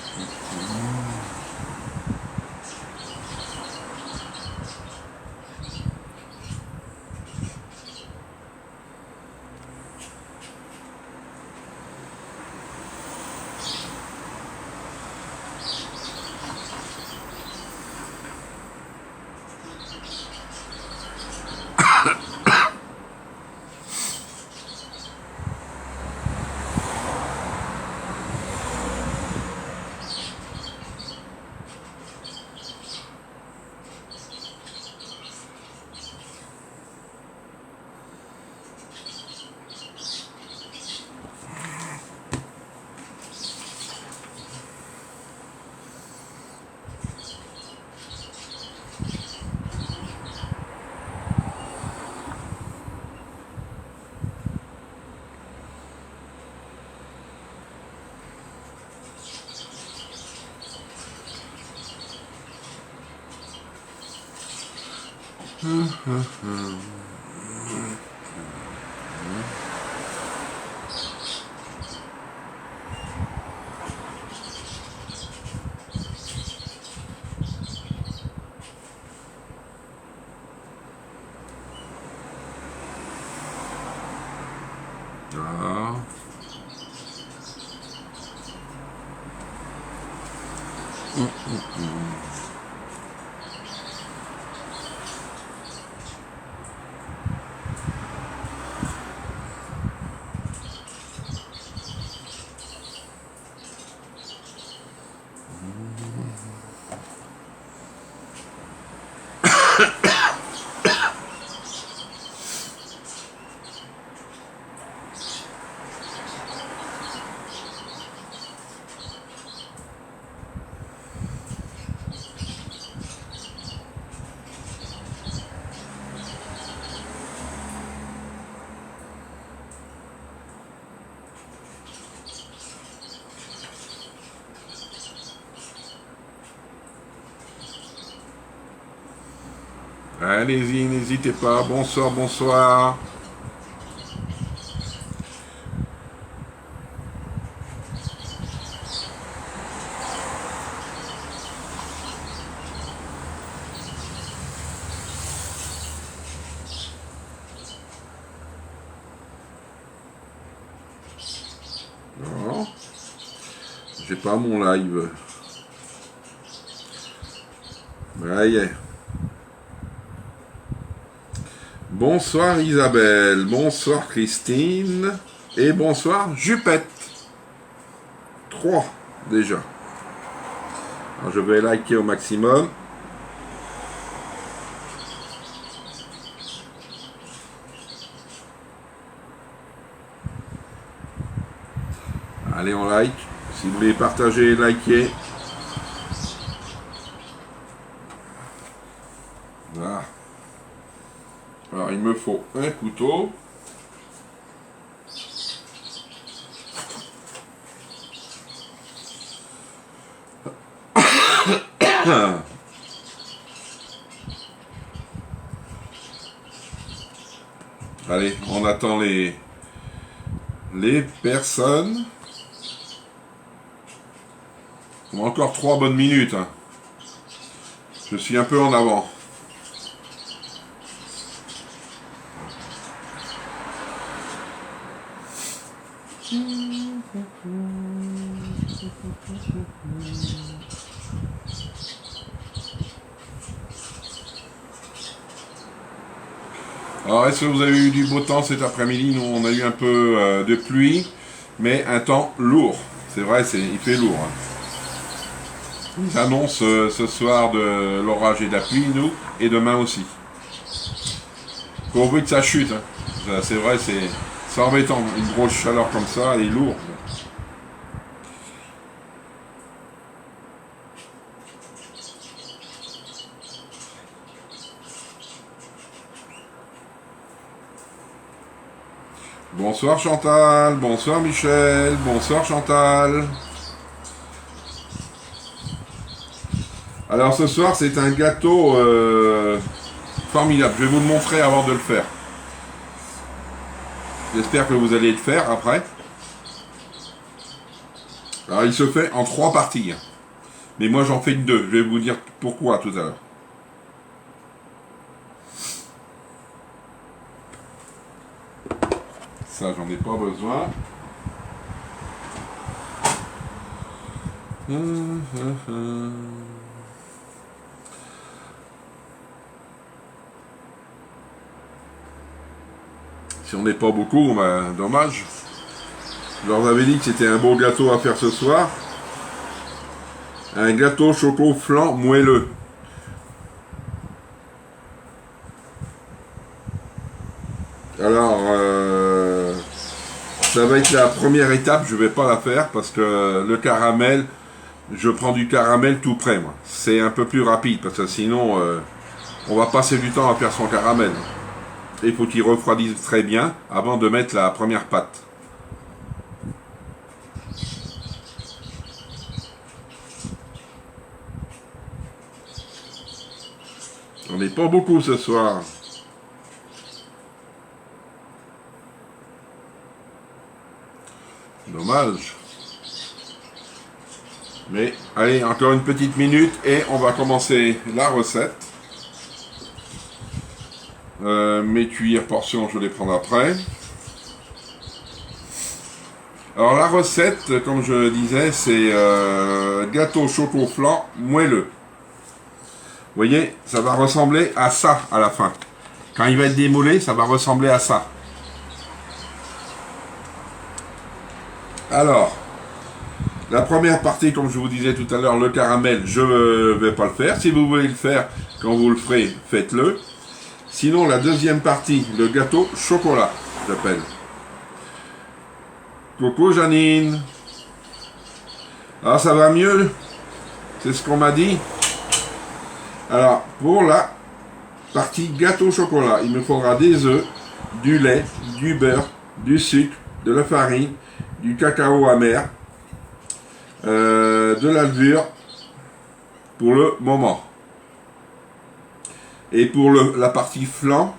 Voilà. Allez-y, n'hésitez pas. Bonsoir, bonsoir. Non, j'ai pas mon live. Aïe. Bonsoir Isabelle, bonsoir Christine, et bonsoir Jupette. 3 déjà. Alors, je vais liker au maximum. Allez, on like. Si vous voulez partager, liker. Voilà. Alors, il me faut un couteau. Allez, on attend les personnes. On a encore 3 bonnes minutes. Hein. Je suis un peu en avant. Alors, est-ce que vous avez eu du beau temps cet après-midi? Nous, on a eu un peu de pluie, mais un temps lourd. C'est vrai, il fait lourd. Hein. Ils annoncent ce soir de l'orage et de la pluie, nous, et demain aussi. Pourvu que ça chute. Hein. C'est vrai, c'est embêtant. Une grosse chaleur comme ça, elle est lourde. Bonsoir Chantal, bonsoir Michel, bonsoir Chantal. Alors ce soir c'est un gâteau formidable, je vais vous le montrer avant de le faire. J'espère que vous allez le faire après. Alors il se fait en 3 parties. Mais moi j'en fais que 2. Je vais vous dire pourquoi tout à l'heure. Ça j'en ai pas besoin. Si on n'est pas beaucoup, ben, dommage. Je leur avais dit que c'était un beau gâteau à faire ce soir. Un gâteau choco flan moelleux. Alors, ça va être la première étape, je vais pas la faire parce que le caramel, je prends du caramel tout prêt, moi. C'est un peu plus rapide parce que sinon, on va passer du temps à faire son caramel. Il faut qu'il refroidisse très bien avant de mettre la première pâte. On n'est pas beaucoup ce soir. Dommage. Mais allez, encore une petite minute et on va commencer la recette. Mes cuillères portions, je les prends après. Alors la recette, comme je le disais, c'est gâteau choco flan moelleux. Vous voyez, ça va ressembler à ça à la fin. Quand il va être démoulé, ça va ressembler à ça. Alors, la première partie, comme je vous disais tout à l'heure, le caramel, je ne vais pas le faire. Si vous voulez le faire, quand vous le ferez, faites-le. Sinon, la deuxième partie, le gâteau chocolat, j'appelle. Coucou Janine. Ah, ça va mieux? C'est ce qu'on m'a dit. Alors, pour la partie gâteau chocolat, il me faudra des œufs, du lait, du beurre, du sucre, de la farine, du cacao amer, de la levure pour le moment. Et pour la partie flan,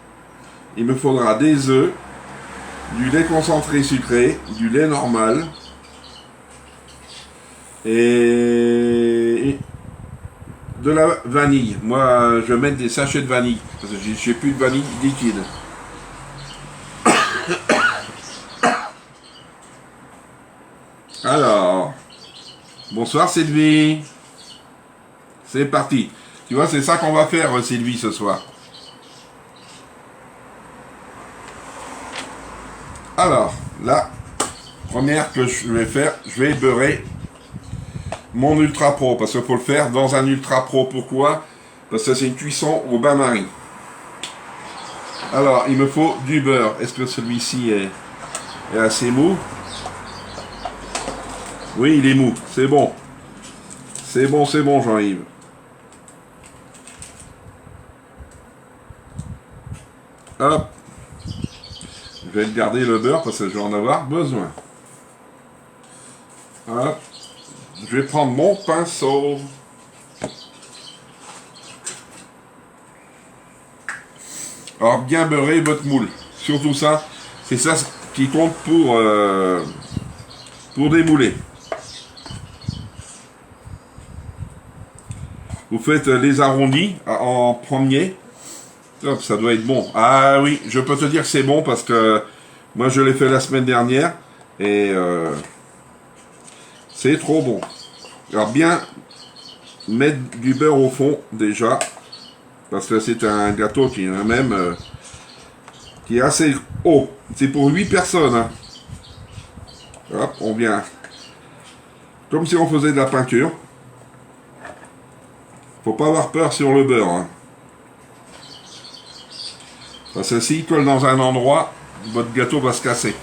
il me faudra des œufs, du lait concentré sucré, du lait normal et de la vanille. Moi, je vais mettre des sachets de vanille parce que j'ai plus de vanille liquide. Alors, bonsoir Sylvie. C'est parti. Tu vois, c'est ça qu'on va faire, Sylvie, ce soir. Alors, la première que je vais faire, je vais beurrer mon Ultra Pro. Parce qu'il faut le faire dans un Ultra Pro. Pourquoi? Parce que c'est une cuisson au bain-marie. Alors, il me faut du beurre. Est-ce que celui-ci est assez mou? Oui, il est mou. C'est bon. C'est bon, Jean-Yves. Hop. Je vais garder le beurre parce que je vais en avoir besoin. Hop. Je vais prendre mon pinceau. Alors bien beurrer votre moule. Surtout ça, c'est ça qui compte pour démouler. Vous faites les arrondis en premier. Hop, ça doit être bon. Ah oui, je peux te dire que c'est bon parce que moi je l'ai fait la semaine dernière et c'est trop bon. Alors bien mettre du beurre au fond déjà parce que c'est un gâteau qui est même qui est assez haut. C'est pour 8 personnes. Hein. Hop, on vient comme si on faisait de la peinture. Faut pas avoir peur sur le beurre. Hein. Parce que s'il colle dans un endroit, votre gâteau va se casser.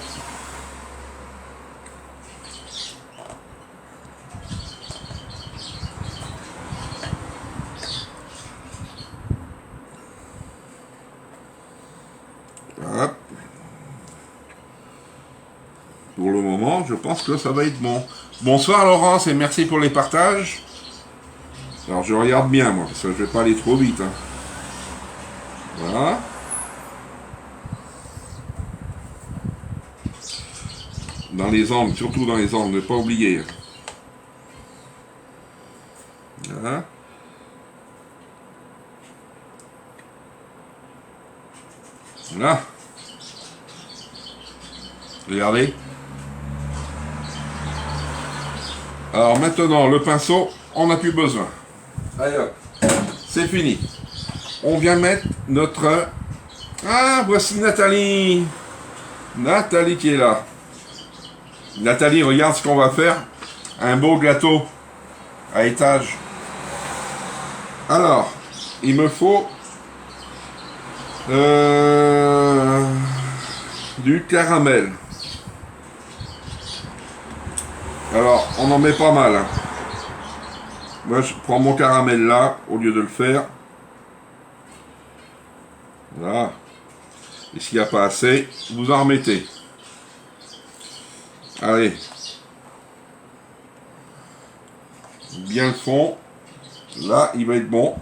Hop. Pour le moment, je pense que ça va être bon. Bonsoir Laurence et merci pour les partages. Alors je regarde bien moi, parce que je vais pas aller trop vite. Hein. Voilà. Dans les angles, surtout dans les angles, ne pas oublier. Hein? Là. Regardez. Alors maintenant, le pinceau, on n'a plus besoin. Allez hop, c'est fini. On vient mettre notre... Ah, voici Nathalie. Nathalie qui est là. Nathalie, regarde ce qu'on va faire. Un beau gâteau à étage. Alors, il me faut du caramel. Alors, on en met pas mal. Hein. Moi, je prends mon caramel là, au lieu de le faire. Voilà. Et s'il n'y a pas assez, vous en remettez. Allez. Bien le fond. Là, il va être bon.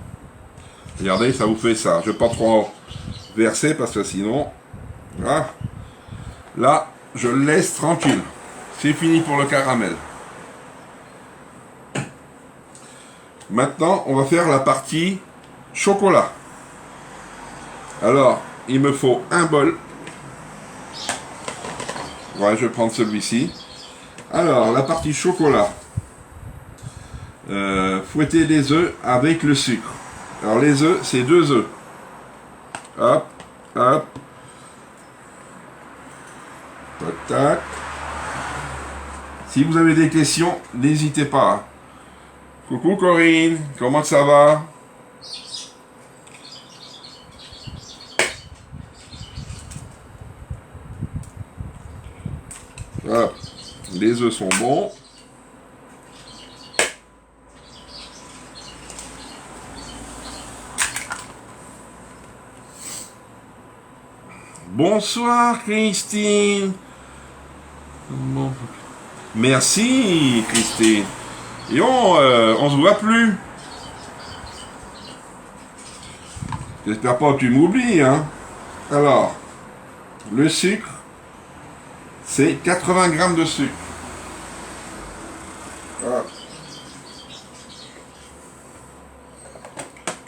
Regardez, ça vous fait ça. Je ne vais pas trop verser parce que sinon... Voilà. Là, je le laisse tranquille. C'est fini pour le caramel. Maintenant, on va faire la partie chocolat. Alors, il me faut un bol. Ouais, je vais prendre celui-ci. Alors, la partie chocolat. Fouetter les œufs avec le sucre. Alors, les œufs, c'est 2 œufs. Hop, hop. Tac, tac. Si vous avez des questions, n'hésitez pas. Hein. Coucou Corinne, comment ça va? Voilà. Les œufs sont bons. Bonsoir Christine. Bon. Merci Christine. Et on se voit plus. J'espère pas que tu m'oublies, hein. Alors, le sucre, c'est 80 grammes de sucre. Voilà.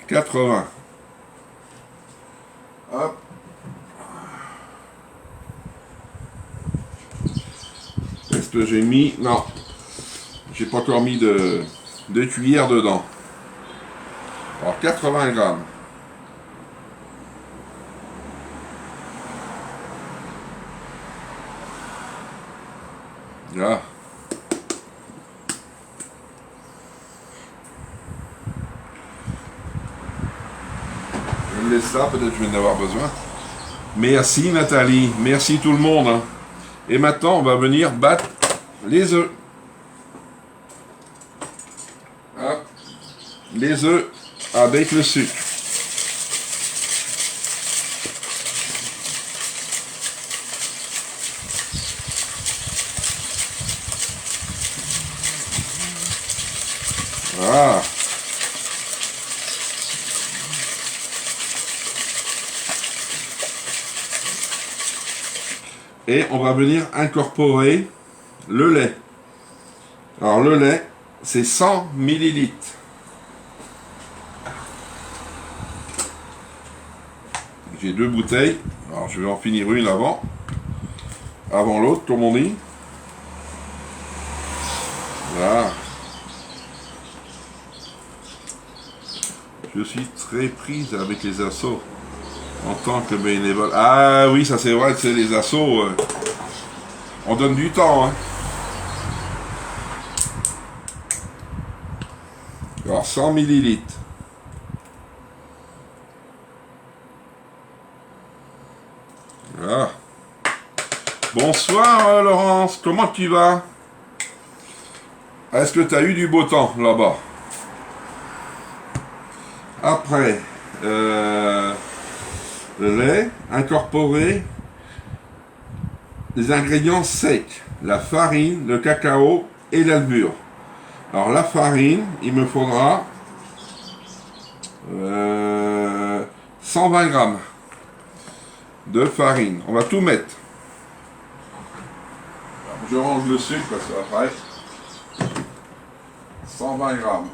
80. Hop. Est-ce que j'ai mis... Non. J'ai pas encore mis de cuillère dedans. Alors 80 grammes. Là. Je me laisse ça, peut-être que je vais en avoir besoin. Merci Nathalie, merci tout le monde. Hein. Et maintenant, on va venir battre les œufs. Hop. Les œufs avec le sucre. Voilà. Et on va venir incorporer le lait. Alors le lait, c'est 100 millilitres. J'ai 2 bouteilles. Alors je vais en finir une avant l'autre, comme on dit. Voilà. Je suis très prise avec les assos en tant que bénévole. Ah oui, ça c'est vrai, c'est les assos. On donne du temps. Hein. Alors 100 millilitres. Voilà. Bonsoir Laurence, comment tu vas? Est-ce que tu as eu du beau temps là-bas? Après, le lait, incorporer les ingrédients secs, la farine, le cacao et la levure. Alors la farine, il me faudra 120 grammes de farine. On va tout mettre. Je range le sucre parce qu'après, 120 grammes.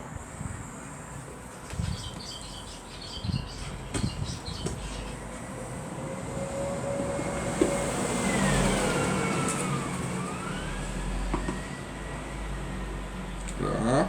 Là.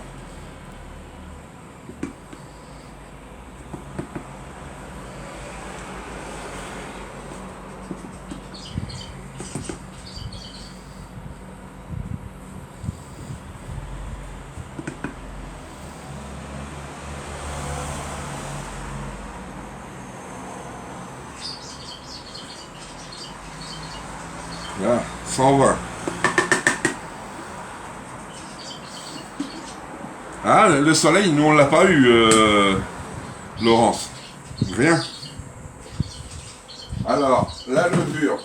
Là, 120. Ah, le soleil, nous on l'a pas eu, Laurence. Rien. Alors, la levure.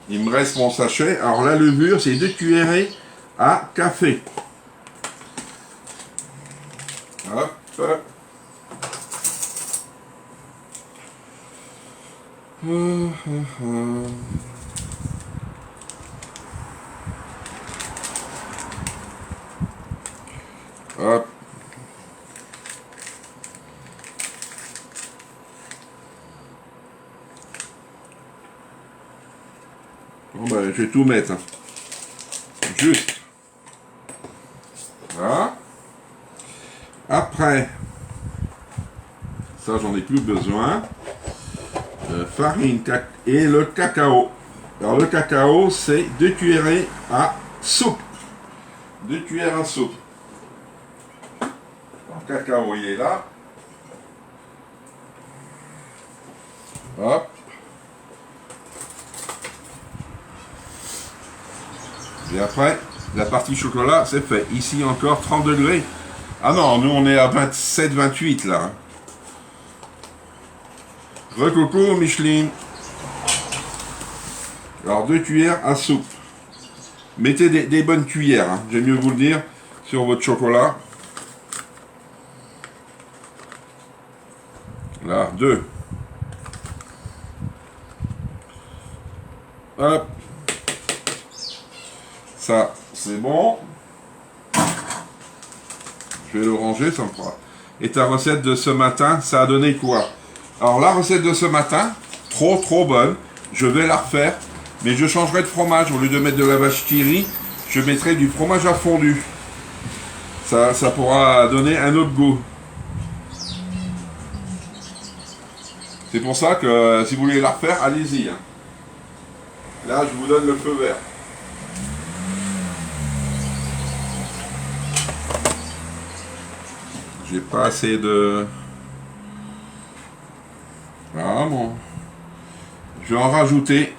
Il me reste mon sachet. Alors la levure, c'est 2 cuillerées à café. Hop. Hop. Bon ben, je vais tout mettre. Hein. Juste. Voilà. Après, ça j'en ai plus besoin. Farine et le cacao. Alors le cacao, c'est 2 cuillerées à soupe. 2 cuillères à soupe. Le cacao, il est là. Hop. Et après, la partie chocolat, c'est fait. Ici encore 30 degrés. Ah non, nous on est à 27-28 là. Recoco, Micheline. Alors 2 cuillères à soupe. Mettez des bonnes cuillères, hein. J'aime mieux vous le dire, sur votre chocolat. Là, 2. Hop. Ça, c'est bon. Je vais le ranger, ça me fera. Et ta recette de ce matin, ça a donné quoi? Alors la recette de ce matin, trop bonne. Je vais la refaire, mais je changerai de fromage. Au lieu de mettre de la vache qui rit, je mettrai du fromage à fondu. Ça pourra donner un autre goût. C'est pour ça que si vous voulez la refaire, allez-y. Hein. Là, je vous donne le feu vert. J'ai pas assez de... Voilà, bon. Je vais en rajouter.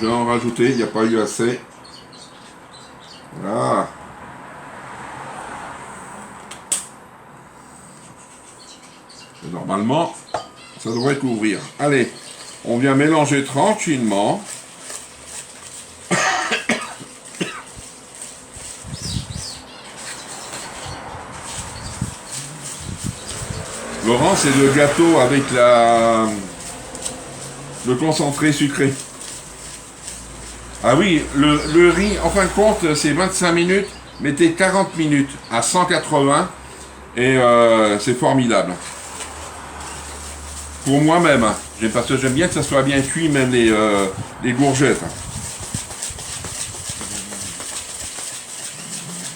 Il n'y a pas eu assez. Voilà. Et normalement, ça devrait couvrir. Allez, on vient mélanger tranquillement. Laurent, c'est le gâteau avec le concentré sucré. Ah oui, le riz, en fin de compte, c'est 25 minutes. Mettez 40 minutes à 180 et c'est formidable. Pour moi-même, hein. Parce que j'aime bien que ça soit bien cuit, même les courgettes.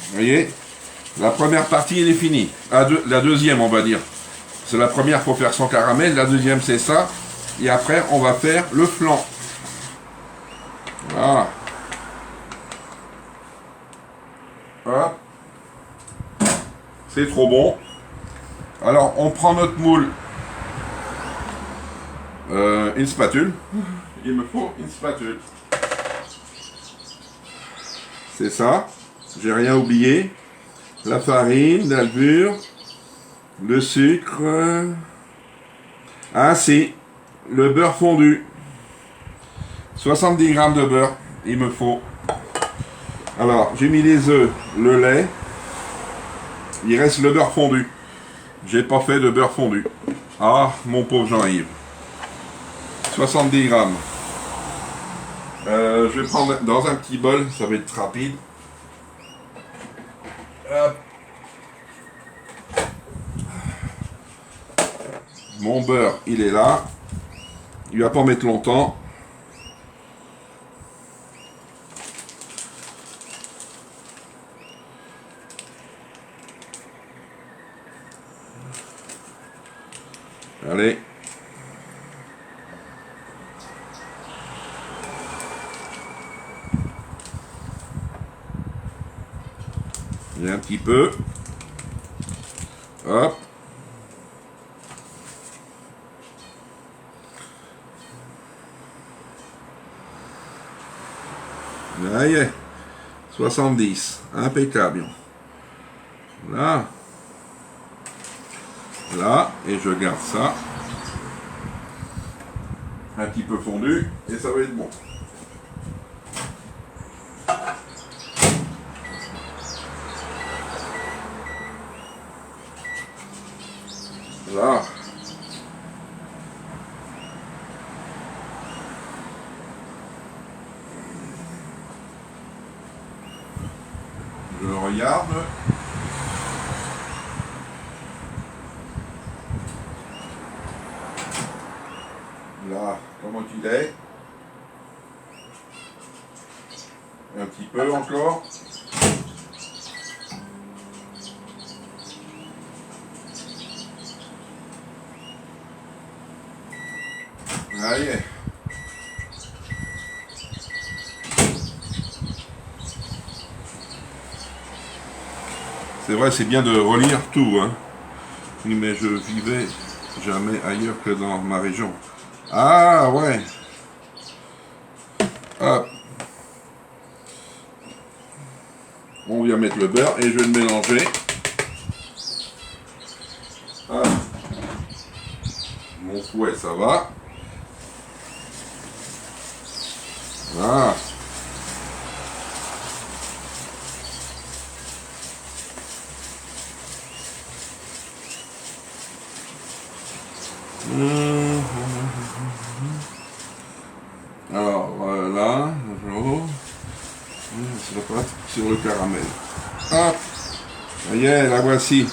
Vous voyez, la première partie, elle est finie. La deuxième, on va dire. C'est la première, il faut faire son caramel. La deuxième, c'est ça. Et après, on va faire le flan. Voilà. Voilà. C'est trop bon. Alors, on prend notre moule. Une spatule. Il me faut une spatule. C'est ça. J'ai rien oublié. La farine, la levure, le sucre. Ah si, le beurre fondu. 70 g de beurre, il me faut. Alors, j'ai mis les œufs, le lait. Il reste le beurre fondu. J'ai pas fait de beurre fondu. Ah, mon pauvre Jean-Yves. 70 g. Je vais prendre dans un petit bol, ça va être rapide. Hop. Mon beurre, il est là. Il va pas mettre longtemps. Allez. Et un petit peu. Hop. Là, y est. 70. Impeccable. Là. Là. Et je garde ça. Un petit peu fondu. Et ça va être bon. Là. Je regarde. Là, comment il est? Un petit peu encore. Allez. C'est vrai, c'est bien de relire tout, hein. Mais je vivais jamais ailleurs que dans ma région. Ah ouais. Hop. On vient mettre le beurre et je vais le mélanger. Hop. Mon fouet, ça va. Voilà. Alors voilà, c'est la pâte sur le caramel. Hop, ça y est, la voici.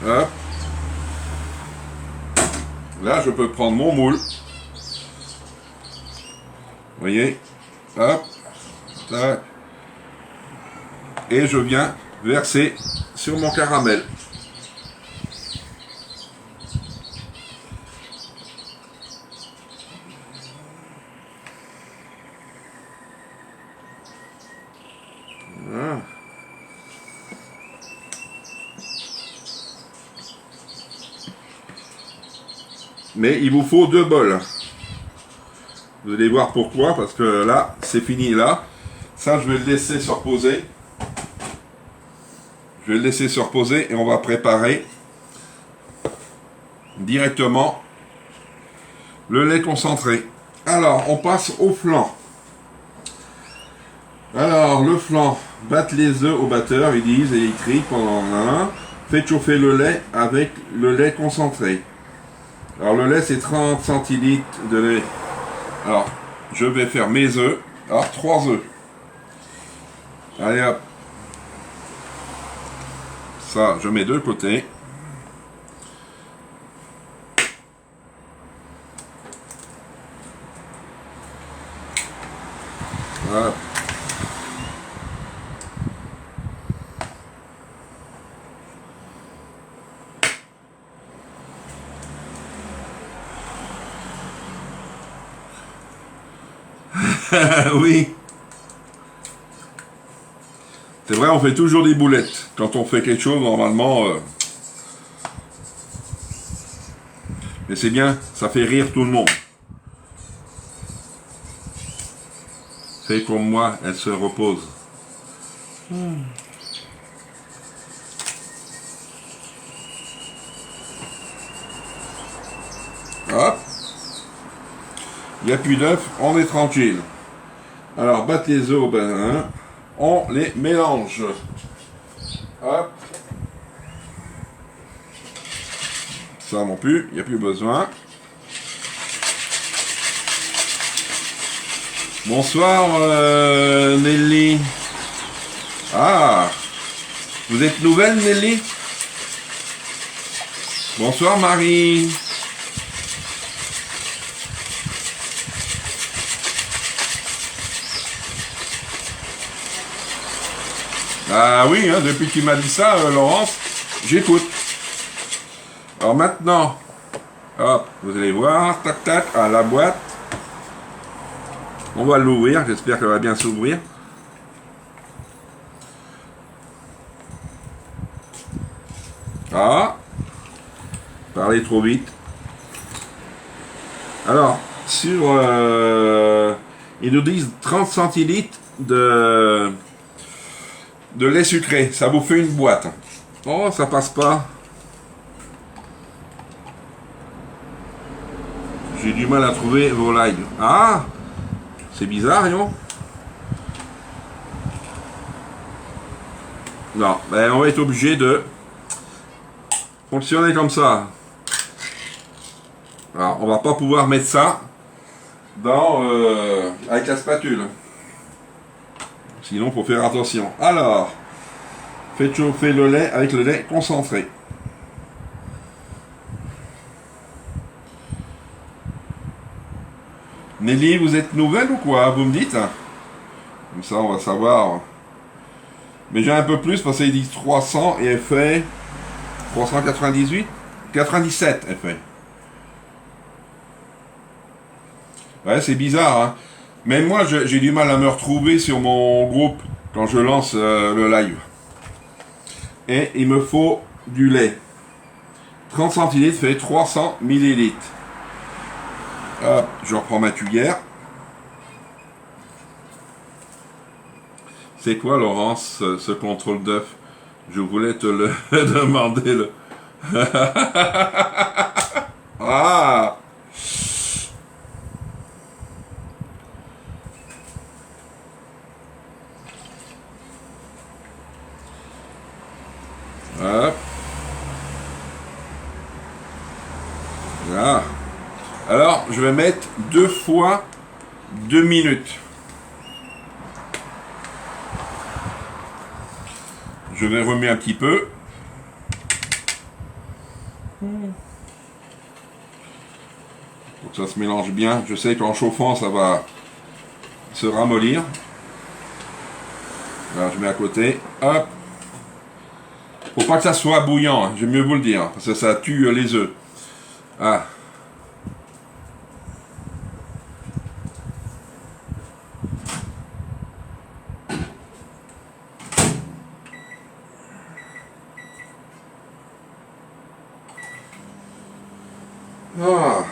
Hop. Là, je peux prendre mon moule. Vous voyez, hop, tac. Et je viens verser sur mon caramel. Voilà. Mais il vous faut 2 bols. Vous allez voir pourquoi, parce que là, c'est fini là. Ça, je vais le laisser se reposer. Je vais le laisser se reposer et on va préparer directement le lait concentré. Alors, on passe au flan. Alors, le flan, battre les œufs au batteur, ils disent et écrit pendant un. Faites chauffer le lait avec le lait concentré. Alors, le lait, c'est 30 centilitres de lait. Alors, je vais faire mes œufs. Alors, 3 œufs. Allez, hop. Ça, je mets de côté. Voilà. Oui. C'est vrai, on fait toujours des boulettes. Quand on fait quelque chose, normalement... Mais c'est bien, ça fait rire tout le monde. Fait comme moi, elle se repose. Hop. Il n'y a plus d'œufs, on est tranquille. Alors, battre les œufs au bain, on les mélange. Hop. Ça non plus, il n'y a plus besoin. Bonsoir Nelly. Ah, vous êtes nouvelle Nelly? Bonsoir Marie. Ah oui, hein, depuis qu'il m'a dit ça, Laurence, j'écoute. Alors maintenant, hop, vous allez voir, tac tac, à la boîte. On va l'ouvrir, j'espère qu'elle va bien s'ouvrir. Ah, parler trop vite. Alors, sur... ils nous disent 30 centilitres de lait sucré. Ça vous fait une boîte. Oh, ça passe pas. J'ai du mal à trouver vos lives. Ah, c'est bizarre, non? Non, ben on va être obligé de fonctionner comme ça. Alors, on va pas pouvoir mettre ça dans avec la spatule. Sinon, faut faire attention. Alors, faites chauffer le lait avec le lait concentré. Nelly, vous êtes nouvelle ou quoi? Vous me dites? Comme ça, on va savoir. Mais j'ai un peu plus parce qu'il dit 300 et elle fait 398, 97 elle fait. Ouais, c'est bizarre, hein. Même moi, j'ai du mal à me retrouver sur mon groupe quand je lance le live. Et il me faut du lait. 30 centilitres fait 300 millilitres. Hop, je reprends ma cuillère. C'est quoi, Laurence, ce contrôle d'œuf? Je voulais te le demander. Ah! Hop. Là. Alors, je vais mettre 2 fois 2 minutes. Je vais remuer un petit peu. Pour que ça se mélange bien. Je sais qu'en chauffant, ça va se ramollir. Alors, je mets à côté. Hop. Faut pas que ça soit bouillant, hein. Je vais mieux vous le dire, parce que ça tue les œufs. Ah. Ah.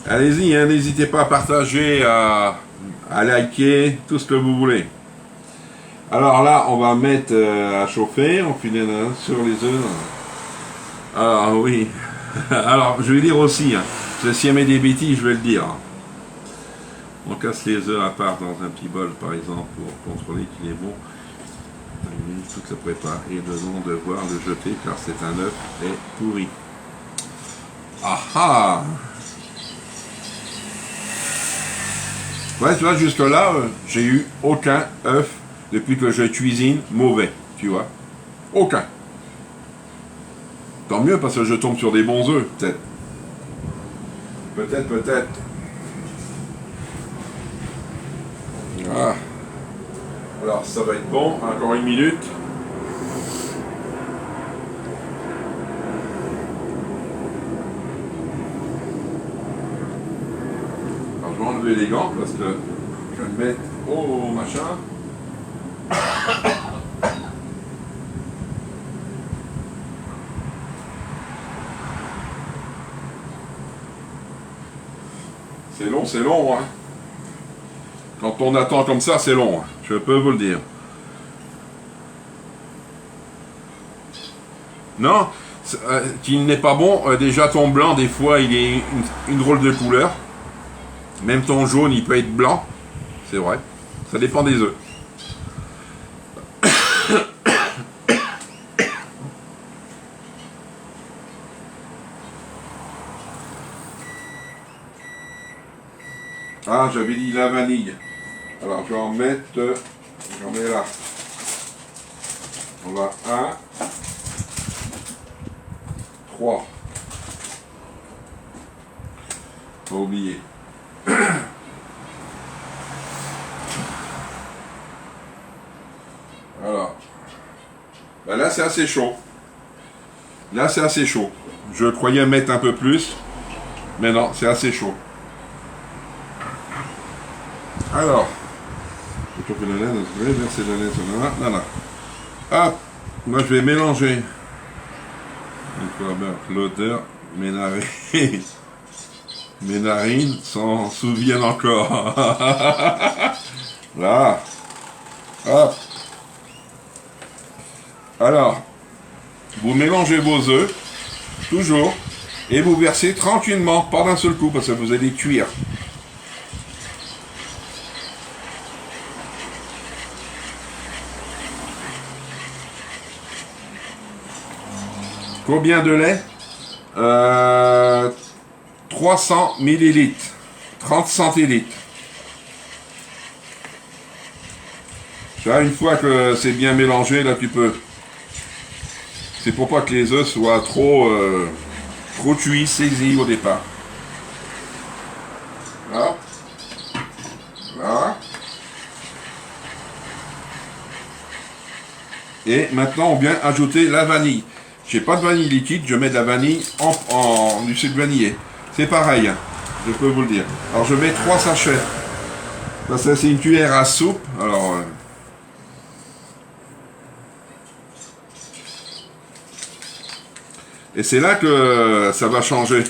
Allez-y, hein, n'hésitez pas à partager, à liker, tout ce que vous voulez. Alors là, on va mettre à chauffer, on finit sur les œufs. Ah oui. Alors, je vais dire aussi, hein, si elle met des bêtises, je vais le dire. On casse les œufs à part dans un petit bol, par exemple, pour contrôler qu'il est bon. Tout se prépare et devons devoir le jeter car c'est un œuf est pourri. Ah ah! Ouais, tu vois, jusque là, j'ai eu aucun œuf depuis que je cuisine mauvais, tu vois. Aucun. Tant mieux parce que je tombe sur des bons œufs, peut-être. Peut-être. Ah. Alors, ça va être bon. Encore une minute. Alors, je vais enlever les gants parce que je vais me mettre au machin. C'est long, hein. Quand on attend comme ça, c'est long, hein. Je peux vous le dire. Non, qu'il n'est pas bon, déjà ton blanc, des fois, il est une drôle de couleur. Même ton jaune, il peut être blanc. C'est vrai. Ça dépend des œufs. Ah, j'avais dit la vanille. Alors, je vais en mettre... J'en mets là. On va 1, 3. pas oublier. Alors, ben là c'est assez chaud. Là c'est assez chaud. Je croyais mettre un peu plus, mais non, c'est assez chaud. Alors, verser la laine, hop, moi je vais mélanger. L'odeur, mes narines s'en souviennent encore. Là, hop. Alors, vous mélangez vos œufs, toujours, et vous versez tranquillement, pas d'un seul coup, parce que vous allez cuire. Combien de lait 300 millilitres, 30 centilitres. Là, une fois que c'est bien mélangé, là tu peux. C'est pour pas que les œufs soient trop cuits, saisis au départ. Là. Là. Et maintenant, on vient ajouter la vanille. J'ai pas de vanille liquide, je mets de la vanille en du sucre vanillé. C'est pareil, hein, je peux vous le dire. Alors je mets 3 sachets. Ça c'est une cuillère à soupe. Alors et c'est là que ça va changer.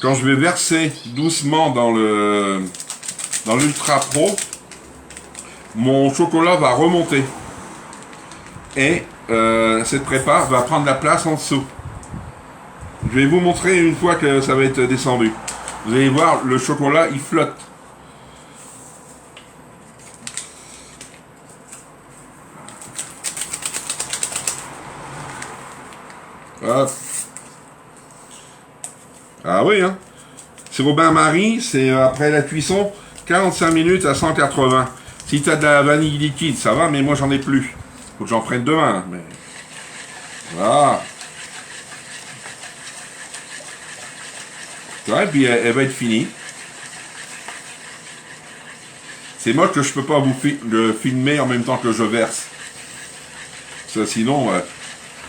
Quand je vais verser doucement dans l'Ultra Pro, mon chocolat va remonter. Et cette prépa va prendre la place en dessous. Je vais vous montrer une fois que ça va être descendu. Vous allez voir, le chocolat, il flotte. Hop. Ah oui, hein. C'est au bain-marie, c'est après la cuisson, 45 minutes à 180. Si tu as de la vanille liquide, ça va, mais moi j'en ai plus. Faut que j'en prenne demain. Mais... voilà. Ouais, puis elle va être finie. C'est moche que je peux pas vous le filmer en même temps que je verse. Parce que sinon,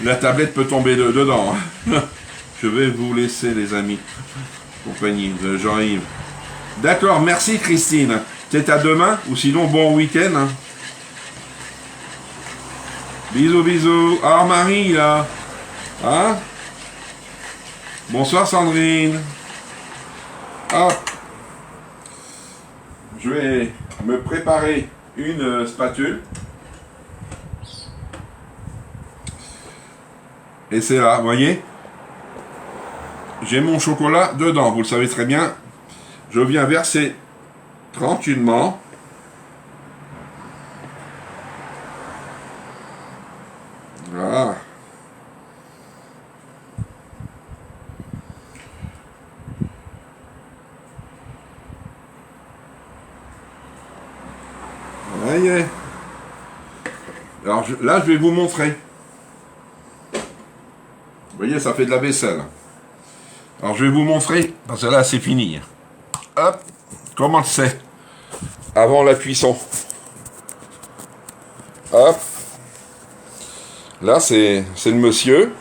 la tablette peut tomber dedans. Hein. Je vais vous laisser, les amis. Compagnie, j'arrive. D'accord, merci Christine. Peut-être à demain, ou sinon bon week-end. Hein. Bisous, bisous. Ah, Marie, là. Hein? Bonsoir, Sandrine. Hop. Je vais me préparer une spatule. Et c'est là, vous voyez? J'ai mon chocolat dedans, vous le savez très bien. Je viens verser tranquillement. Voilà. Ça y est. Alors là, je vais vous montrer. Vous voyez, ça fait de la vaisselle. Alors je vais vous montrer, parce que là c'est fini. Hop, comment c'est avant la cuisson. Hop. Là c'est le monsieur.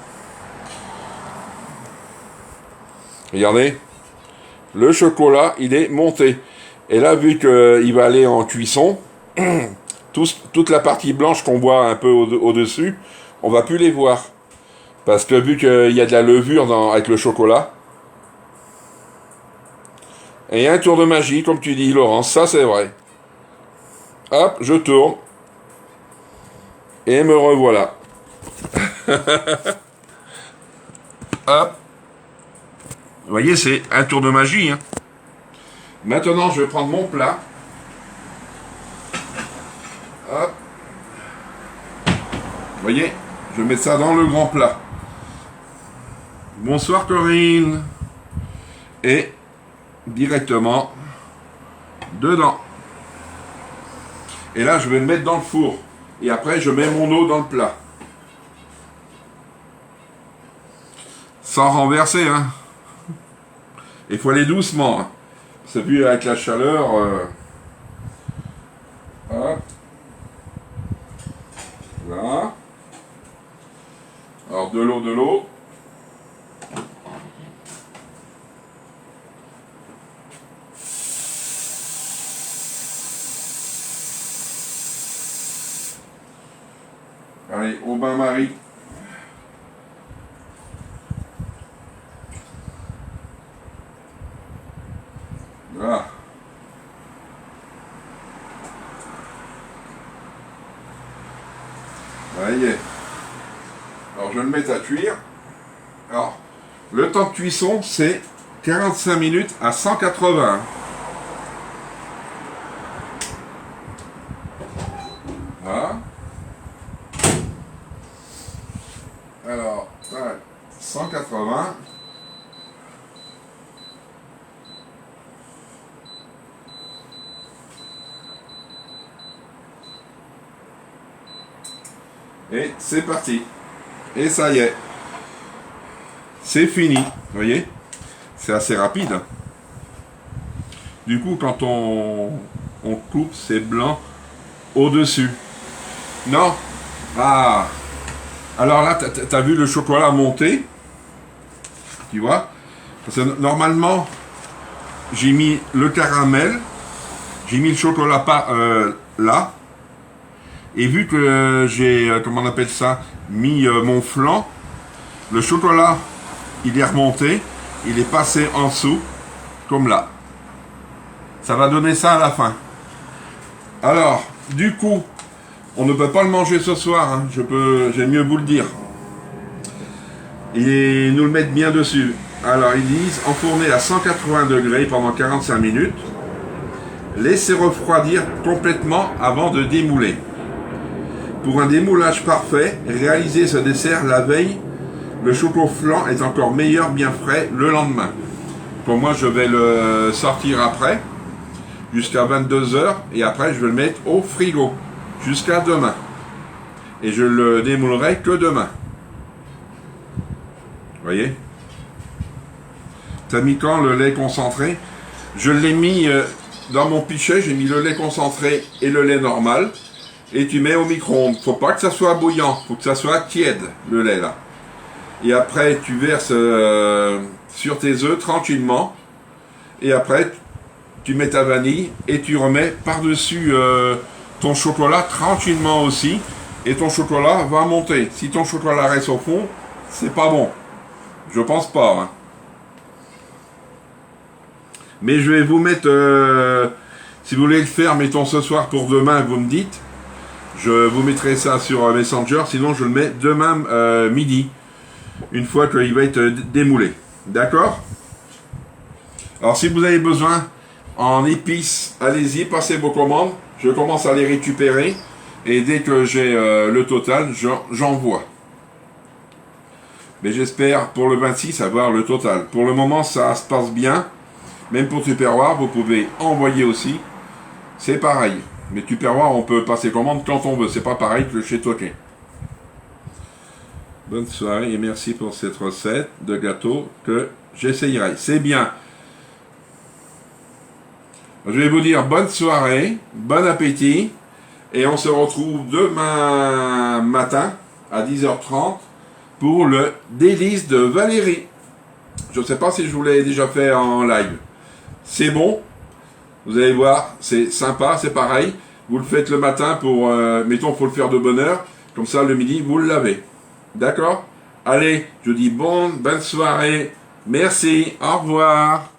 Regardez. Le chocolat, il est monté. Et là, vu qu'il va aller en cuisson, toute la partie blanche qu'on voit un peu au-dessus, on va plus les voir. Parce que vu qu'il y a de la levure avec le chocolat, et un tour de magie, comme tu dis, Laurence, ça c'est vrai. Hop, je tourne. Et me revoilà. Hop. Vous voyez, c'est un tour de magie. Hein. Maintenant, je vais prendre mon plat. Hop. Vous voyez, je vais mettre ça dans le grand plat. Bonsoir Corinne. Et directement dedans. Et là, je vais le mettre dans le four. Et après, je mets mon eau dans le plat. Sans renverser, hein. Il faut aller doucement. Hein. C'est vu avec la chaleur. Hop. Là. Alors de l'eau, de l'eau. Allez, au bain-marie. Voilà. Ça y est. Alors je vais le mettre à cuire. Alors, le temps de cuisson, c'est 45 minutes à 180. Voilà. Alors, ouais, 180. Et c'est parti. Et ça y est. C'est fini. Vous voyez? C'est assez rapide. Du coup, quand on coupe, c'est blanc au-dessus. Non. Ah. Alors là, t'as vu le chocolat monter? Tu vois? Parce que normalement, j'ai mis le caramel, j'ai mis le chocolat là. Et vu que j'ai, comment on appelle ça, mis mon flan, le chocolat, il est remonté, il est passé en dessous, comme là. Ça va donner ça à la fin. Alors, du coup, on ne peut pas le manger ce soir, hein, j'aime mieux vous le dire. Et nous le mettre bien dessus. Alors, ils disent enfourner à 180 degrés pendant 45 minutes. Laissez refroidir complètement avant de démouler. Pour un démoulage parfait, réalisez ce dessert la veille. Le chocolat flan est encore meilleur, bien frais, le lendemain. Pour moi, je vais le sortir après, jusqu'à 22h, et après, je vais le mettre au frigo, jusqu'à demain. Et je le démoulerai que demain. Vous voyez? T'as mis quand le lait concentré? Je l'ai mis dans mon pichet, j'ai mis le lait concentré et le lait normal. Et tu mets au micro-ondes. Faut pas que ça soit bouillant, faut que ça soit tiède, le lait là. Et après, tu verses sur tes œufs tranquillement. Et après, tu mets ta vanille et tu remets par-dessus ton chocolat tranquillement aussi. Et ton chocolat va monter. Si ton chocolat reste au fond, c'est pas bon. Je pense pas. Hein. Mais je vais vous mettre, si vous voulez le faire, mettons ce soir pour demain, vous me dites. Je vous mettrai ça sur Messenger, sinon je le mets demain midi, une fois qu'il va être démoulé. D'accord? Alors si vous avez besoin en épices, allez-y, passez vos commandes. Je commence à les récupérer et dès que j'ai le total, j'envoie. Mais j'espère pour le 26 avoir le total. Pour le moment, ça se passe bien. Même pour Tupperware, vous pouvez envoyer aussi. C'est pareil. Mais Tupperware, on peut passer commande quand on veut. C'est pas pareil que chez Toquet. Bonne soirée et merci pour cette recette de gâteau que j'essayerai. C'est bien. Je vais vous dire bonne soirée, bon appétit. Et on se retrouve demain matin à 10h30 pour le délice de Valérie. Je ne sais pas si je vous l'ai déjà fait en live. C'est bon. Vous allez voir, c'est sympa, c'est pareil. Vous le faites le matin pour, mettons, faut le faire de bonne heure. Comme ça, le midi, vous l'avez. D'accord? Allez, je vous dis bonne soirée. Merci, au revoir.